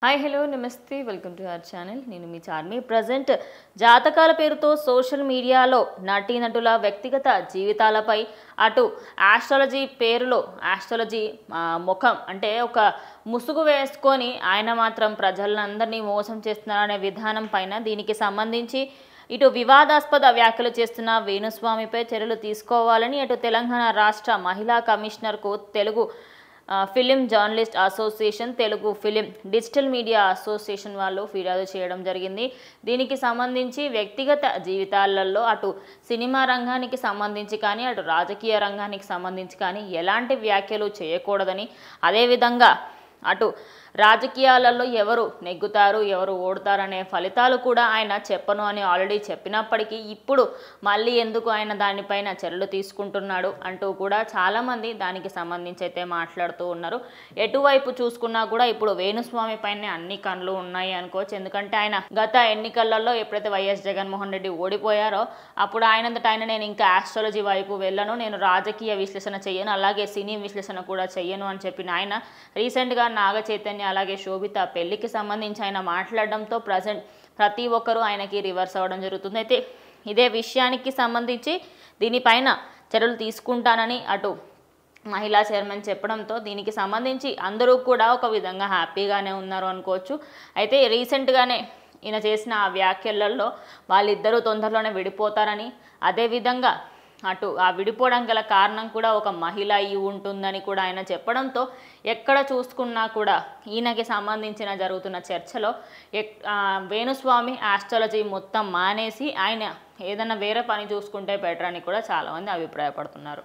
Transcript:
Hi hello నమస్తే welcome to our channel. నేను మీ Charmi. Present జాతకాల పేరుతో సోషల్ మీడియాలో నటీనటుల వ్యక్తిగత జీవితాలపై అటు ఆస్ట్రాలజీ పేరులో ఆస్ట్రాలజీ ముఖం అంటే ఒక ముసుగు వేసుకొని ఆయన మాత్రం ప్రజలందరినీ మోసం చేస్తున్నారనే విధానం పైన దీనికి సంబంధించి ఇటు వివాదాస్పద వ్యాఖ్యలు చేస్తున్న వేణుస్వామిపై చర్యలు తీసుకోవాలని అటు తెలంగాణ రాష్ట్ర మహిళా కమిషనర్కు Telugu film journalist association, Telugu film digital media association వాళ్ళు ఫిర్యాదు చేయడం జరిగింది. దీనికి సంబంధించి వ్యక్తిగత జీవితాలలో అటు సినిమా రంగానికి సంబంధించి కానీ అటు రాజకీయ రంగానికి సంబంధించి కానీ ఎలాంటి వ్యాఖ్యలు చేయకూడదని, అదేవిధంగా అటు రాజకీయాలలో ఎవరు నెగ్గుతారు ఎవరు ఓడతారనే ఫలితాలు కూడా ఆయన చెప్పను అని ఆల్రెడీ చెప్పినప్పటికీ ఇప్పుడు మళ్ళీ ఎందుకు ఆయన దానిపైన చర్యలు తీసుకుంటున్నాడు అంటూ కూడా చాలామంది దానికి సంబంధించి అయితే మాట్లాడుతూ ఉన్నారు. ఎటువైపు చూసుకున్నా కూడా ఇప్పుడు వేణుస్వామి పైన అన్ని కళ్ళు ఉన్నాయి అనుకోవచ్చు. ఎందుకంటే ఆయన గత ఎన్నికలలో ఎప్పుడైతే వైఎస్ జగన్మోహన్ రెడ్డి ఓడిపోయారో అప్పుడు ఆయనంతట ఆయన నేను ఇంకా ఆస్ట్రాలజీ వైపు వెళ్ళను, నేను రాజకీయ విశ్లేషణ చెయ్యను, అలాగే సినీ విశ్లేషణ కూడా చెయ్యను అని చెప్పిన ఆయన రీసెంట్గా నాగ చైతన్య అలాగే శోభిత పెళ్లికి సంబంధించి ఆయన మాట్లాడడంతో ప్రతి ఒక్కరూ ఆయనకి రివర్స్ అవ్వడం జరుగుతుంది. అయితే ఇదే విషయానికి సంబంధించి దీనిపైన చర్యలు తీసుకుంటానని అటు మహిళా చైర్మన్ చెప్పడంతో దీనికి సంబంధించి అందరూ కూడా ఒక విధంగా హ్యాపీగానే ఉన్నారు అనుకోవచ్చు. అయితే రీసెంట్గానే ఈయన చేసిన ఆ వ్యాఖ్యలలో వాళ్ళిద్దరూ తొందరలోనే విడిపోతారని, అదేవిధంగా అటు ఆ విడిపోవడం గల కారణం కూడా ఒక మహిళ అయి ఉంటుందని కూడా ఆయన చెప్పడంతో ఎక్కడ చూసుకున్నా కూడా ఈయనకి సంబంధించిన జరుగుతున్న చర్చలో వేణుస్వామి ఆస్ట్రాలజీ మొత్తం మానేసి ఆయన ఏదైనా వేరే పని చూసుకుంటే బెటర్ అని కూడా చాలామంది అభిప్రాయపడుతున్నారు.